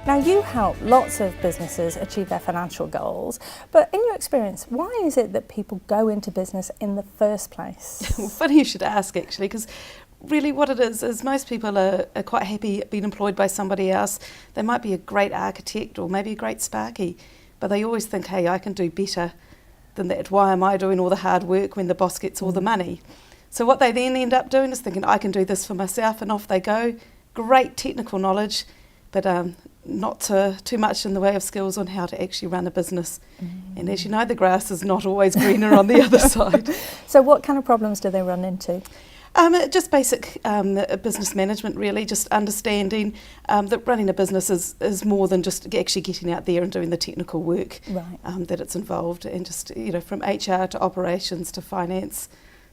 Now, you help lots of businesses achieve their financial goals, but in your experience, why is it that people go into business in the first place? Well, funny you should ask, actually, because really what it is most people are quite happy being employed by somebody else. They might be a great architect or maybe a great sparky, but they always think, hey, I can do better than that. Why am I doing all the hard work when the boss gets all the money? So what they then end up doing is thinking, I can do this for myself, and off they go. Great technical knowledge, but not too much in the way of skills on how to actually run a business. And as you know, the grass is not always greener on the other side. So what kind of problems do they run into? Just basic business management, really, just understanding that running a business is more than just actually getting out there and doing the technical work that it's involved, and just, from HR to operations to finance,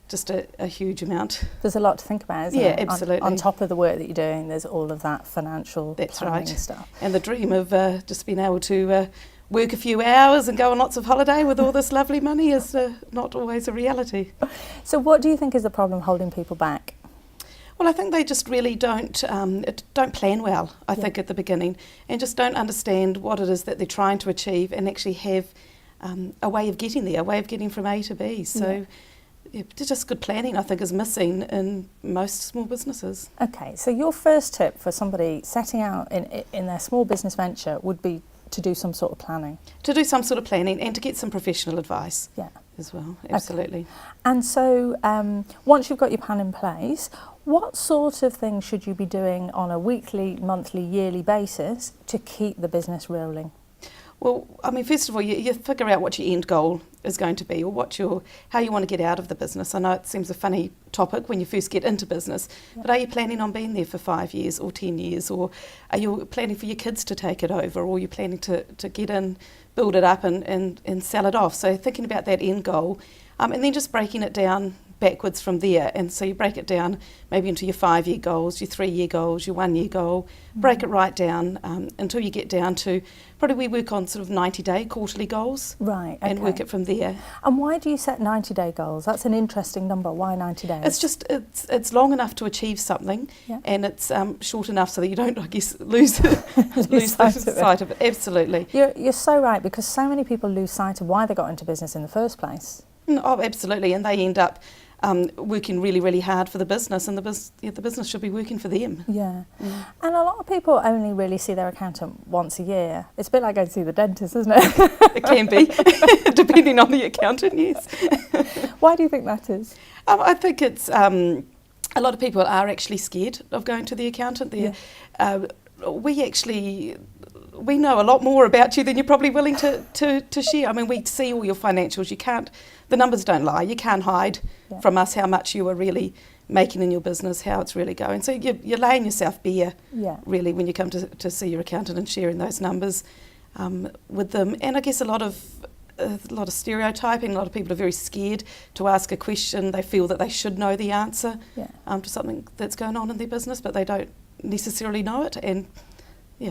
just a huge amount. There's a lot to think about, isn't it? Yeah, absolutely. On top of the work that you're doing, there's all of that financial planning stuff. And the dream of just being able to work a few hours and go on lots of holiday with all this lovely money is not always a reality. So what do you think is the problem holding people back? Well, I think they just really don't plan well, I think, at the beginning, and just don't understand what it is that they're trying to achieve, and actually have a way of getting there, a way of getting from A to B. So just good planning, I think, is missing in most small businesses. Okay, so your first tip for somebody setting out in their small business venture would be to do some sort of planning. To do some sort of planning and to get some professional advice as well, absolutely. Okay. And so once you've got your plan in place, what sort of things should you be doing on a weekly, monthly, yearly basis to keep the business rolling? Well, I mean, first of all, you figure out what your end goal is going to be, or how you want to get out of the business. I know it seems a funny topic when you first get into business, but are you planning on being there for 5 years or 10 years, or are you planning for your kids to take it over, or are you planning to get in, build it up and sell it off? So thinking about that end goal, and then just breaking it down backwards from there. And so you break it down maybe into your 5-year goals, your 3-year goals, your 1-year goal, break it right down until you get down to, probably we work on sort of 90-day quarterly goals. Right, okay. And work it from there. And why do you set 90-day goals? That's an interesting number. Why 90 days? It's just, it's long enough to achieve something, and it's short enough so that you don't, I guess, lose sight of it. Absolutely. You're so right, because so many people lose sight of why they got into business in the first place. Oh, absolutely, and they end up working really, really hard for the business, and the business should be working for them. Yeah. And a lot of people only really see their accountant once a year. It's a bit like going to see the dentist, isn't it? It can be, depending on the accountant, yes. Why do you think that is? I think it's, a lot of people are actually scared of going to the accountant. We know a lot more about you than you're probably willing to share. I mean, we see all your financials. The numbers don't lie. You can't hide from us how much you are really making in your business, how it's really going. So you're laying yourself bare, really, when you come to see your accountant and sharing those numbers with them. And I guess a lot of stereotyping. A lot of people are very scared to ask a question. They feel that they should know the answer to something that's going on in their business, but they don't necessarily know it. And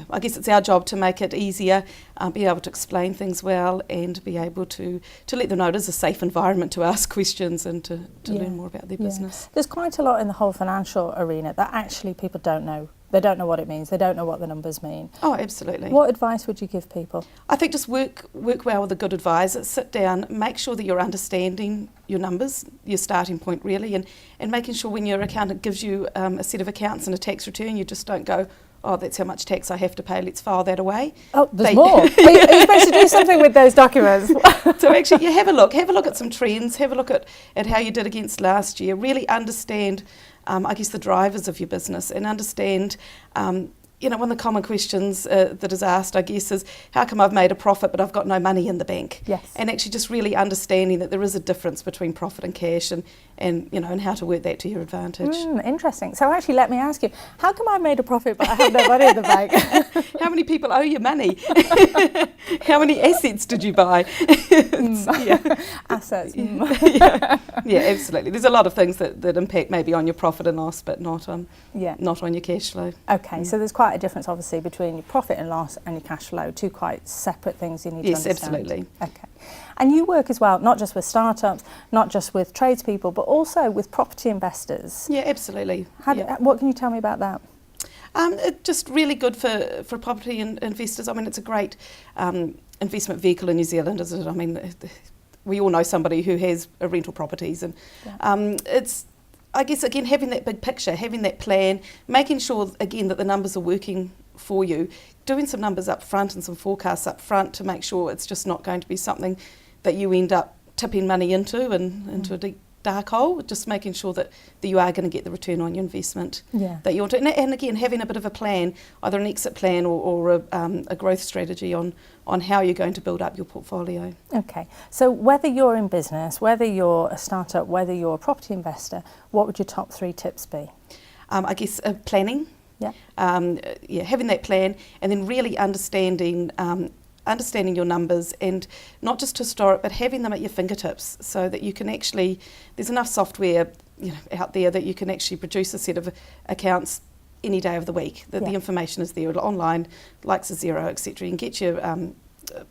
I guess it's our job to make it easier, be able to explain things well, and be able to let them know it is a safe environment to ask questions and to learn more about their business. There's quite a lot in the whole financial arena that actually people don't know. They don't know what it means. They don't know what the numbers mean. Oh, absolutely. What advice would you give people? I think just work well with a good advisor. Sit down, make sure that you're understanding your numbers, your starting point really, and making sure when your accountant gives you a set of accounts and a tax return, you just don't go, oh, that's how much tax I have to pay, let's file that away. Oh, there's more. Are you supposed to do something with those documents? So actually, have a look at some trends, have a look at how you did against last year, really understand, I guess, the drivers of your business, and understand, one of the common questions that is asked, I guess, is how come I've made a profit but I've got no money in the bank? Yes. And actually just really understanding that there is a difference between profit and cash, and how to work that to your advantage. Interesting. So actually, let me ask you, how come I've made a profit but I have no money in the bank? How many people owe you money? How many assets did you buy? Assets. Yeah, absolutely. There's a lot of things that impact maybe on your profit and loss, but not on your cash flow. Okay, so there's quite a difference obviously between your profit and loss and your cash flow, two quite separate things you need to understand. Yes, absolutely. Okay. And you work as well, not just with startups, not just with tradespeople, but also with property investors. Yeah, absolutely. What can you tell me about that? It's just really good for property investors. I mean, it's a great investment vehicle in New Zealand, isn't it? I mean, we all know somebody who has rental properties, and it's, I guess, again, having that big picture, having that plan, making sure, again, that the numbers are working for you, doing some numbers up front and some forecasts up front to make sure it's just not going to be something that you end up tipping money into and into a deep dark hole, just making sure that you are going to get the return on your investment that you want to. And again, having a bit of a plan, either an exit plan or a growth strategy on how you're going to build up your portfolio. Okay, so whether you're in business, whether you're a startup, whether you're a property investor, what would your top 3 tips be? I guess planning. Having that plan, and then really understanding your numbers, and not just historic, but having them at your fingertips, so that you can actually, there's enough software out there that you can actually produce a set of accounts any day of the week. The information is there online, likes a zero, etc. You can get your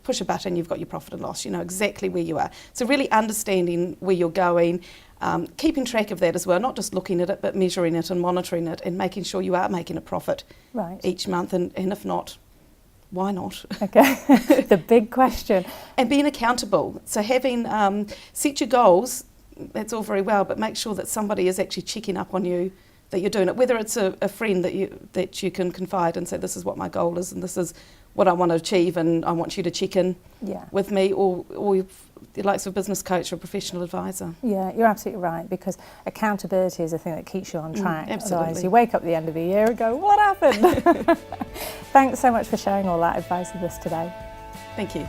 push a button, you've got your profit and loss. You know exactly where you are. So really understanding where you're going. Keeping track of that as well, not just looking at it, but measuring it and monitoring it and making sure you are making a profit each month, and if not, why not? Okay, the big question. And being accountable. So having, set your goals, that's all very well, but make sure that somebody is actually checking up on you, that you're doing it, whether it's a friend that you can confide and say, this is what my goal is and this is what I want to achieve and I want you to check in with me, or the likes of a business coach or a professional advisor. Yeah, you're absolutely right, because accountability is a thing that keeps you on track. Absolutely. Otherwise you wake up at the end of the year and go, what happened? Thanks so much for sharing all that advice with us today. Thank you.